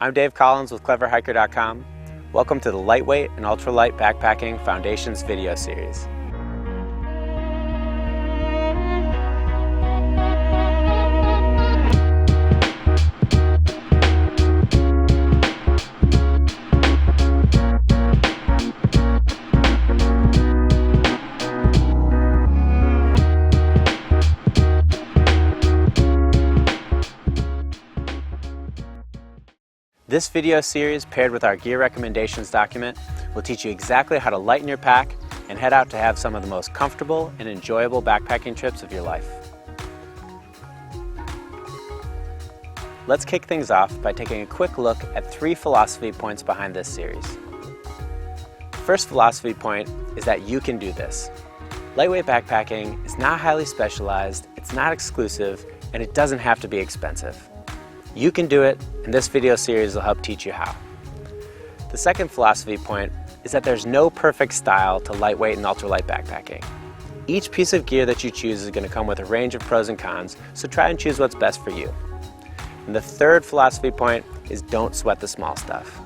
I'm Dave Collins with CleverHiker.com. Welcome to the Lightweight and Ultralight Backpacking Foundations video series. This video series, paired with our gear recommendations document, will teach you exactly how to lighten your pack and head out to have some of the most comfortable and enjoyable backpacking trips of your life. Let's kick things off by taking a quick look at 3 philosophy points behind this series. The first philosophy point is that you can do this. Lightweight backpacking is not highly specialized, it's not exclusive, and it doesn't have to be expensive. You can do it, and this video series will help teach you how. The second philosophy point is that there's no perfect style to lightweight and ultralight backpacking. Each piece of gear that you choose is going to come with a range of pros and cons, so try and choose what's best for you. And the third philosophy point is don't sweat the small stuff.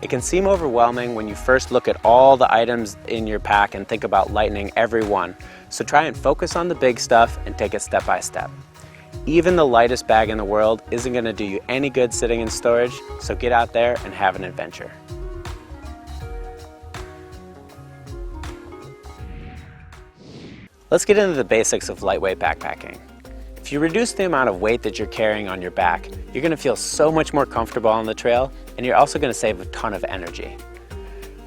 It can seem overwhelming when you first look at all the items in your pack and think about lightening every one, so try and focus on the big stuff and take it step by step. Even the lightest bag in the world isn't going to do you any good sitting in storage, so get out there and have an adventure. Let's get into the basics of lightweight backpacking. If you reduce the amount of weight that you're carrying on your back, you're going to feel so much more comfortable on the trail, and you're also going to save a ton of energy.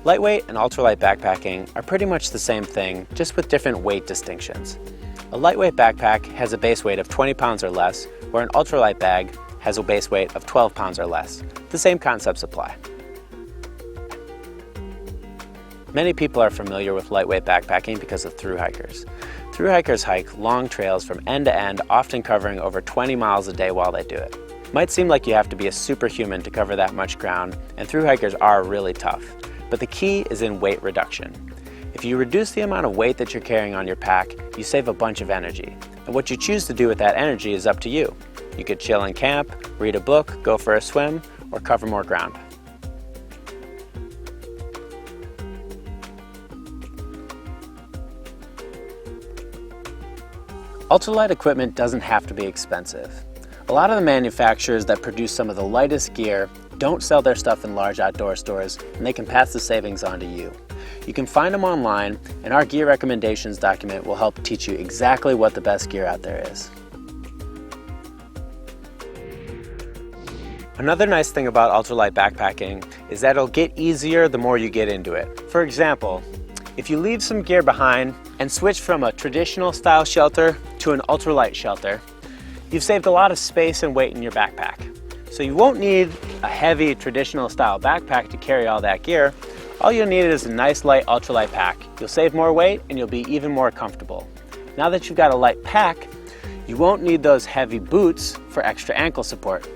Lightweight and ultralight backpacking are pretty much the same thing, just with different weight distinctions. A lightweight backpack has a base weight of 20 pounds or less, where an ultralight bag has a base weight of 12 pounds or less. The same concepts apply. Many people are familiar with lightweight backpacking because of thru-hikers. Thru-hikers hike long trails from end to end, often covering over 20 miles a day while they do it. Might seem like you have to be a superhuman to cover that much ground, and thru-hikers are really tough. But the key is in weight reduction. If you reduce the amount of weight that you're carrying on your pack, you save a bunch of energy. And what you choose to do with that energy is up to you. You could chill and camp, read a book, go for a swim, or cover more ground. Ultralight equipment doesn't have to be expensive. A lot of the manufacturers that produce some of the lightest gear don't sell their stuff in large outdoor stores, and they can pass the savings on to you. You can find them online, and our gear recommendations document will help teach you exactly what the best gear out there is. Another nice thing about ultralight backpacking is that it'll get easier the more you get into it. For example, if you leave some gear behind and switch from a traditional style shelter to an ultralight shelter, you've saved a lot of space and weight in your backpack. So you won't need a heavy traditional style backpack to carry all that gear. All you'll need is a nice light ultralight pack. You'll save more weight and you'll be even more comfortable. Now that you've got a light pack, you won't need those heavy boots for extra ankle support.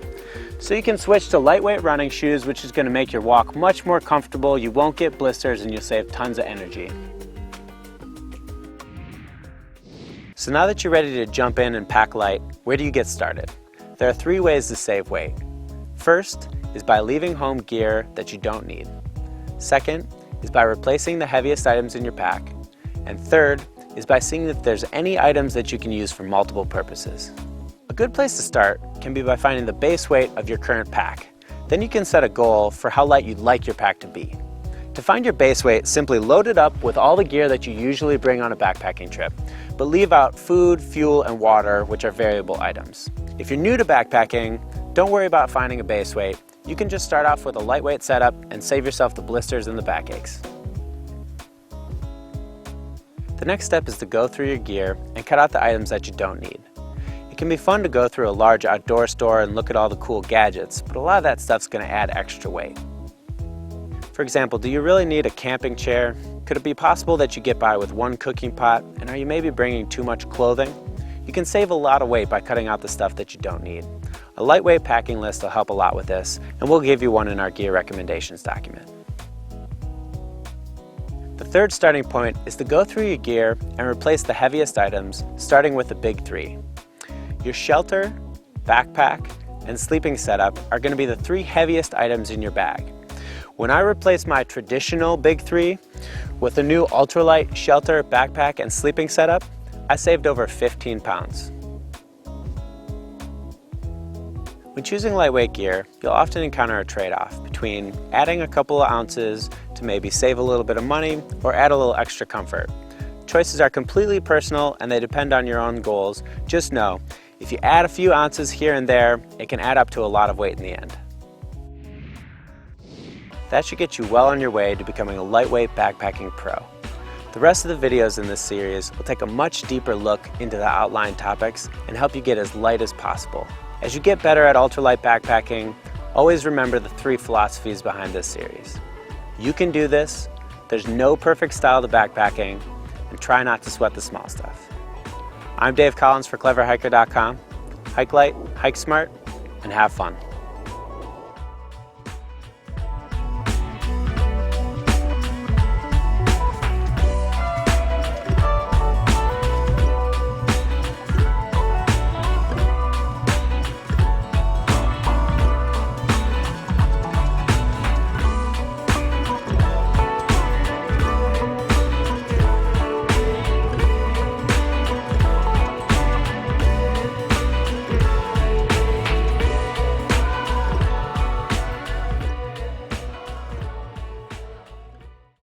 So you can switch to lightweight running shoes, which is going to make your walk much more comfortable. You won't get blisters and you'll save tons of energy. So now that you're ready to jump in and pack light, where do you get started? There are 3 ways to save weight. First is by leaving home gear that you don't need. Second is by replacing the heaviest items in your pack. And third is by seeing if there's any items that you can use for multiple purposes. A good place to start can be by finding the base weight of your current pack. Then you can set a goal for how light you'd like your pack to be. To find your base weight, simply load it up with all the gear that you usually bring on a backpacking trip, but leave out food, fuel, and water, which are variable items. If you're new to backpacking, don't worry about finding a base weight. You can just start off with a lightweight setup and save yourself the blisters and the backaches. The next step is to go through your gear and cut out the items that you don't need. It can be fun to go through a large outdoor store and look at all the cool gadgets, but a lot of that stuff's going to add extra weight. For example, do you really need a camping chair? Could it be possible that you get by with one cooking pot, and are you maybe bringing too much clothing? You can save a lot of weight by cutting out the stuff that you don't need. A lightweight packing list will help a lot with this, and we'll give you one in our gear recommendations document. The third starting point is to go through your gear and replace the heaviest items, starting with the big 3. Your shelter, backpack, and sleeping setup are going to be the 3 heaviest items in your bag. When I replaced my traditional big 3 with a new ultralight shelter, backpack, and sleeping setup, I saved over 15 pounds. When choosing lightweight gear, you'll often encounter a trade-off between adding a couple of ounces to maybe save a little bit of money or add a little extra comfort. Choices are completely personal and they depend on your own goals. Just know, if you add a few ounces here and there, it can add up to a lot of weight in the end. That should get you well on your way to becoming a lightweight backpacking pro. The rest of the videos in this series will take a much deeper look into the outlined topics and help you get as light as possible. As you get better at ultralight backpacking, always remember the 3 philosophies behind this series. You can do this, there's no perfect style to backpacking, and try not to sweat the small stuff. I'm Dave Collins for CleverHiker.com. Hike light, hike smart, and have fun.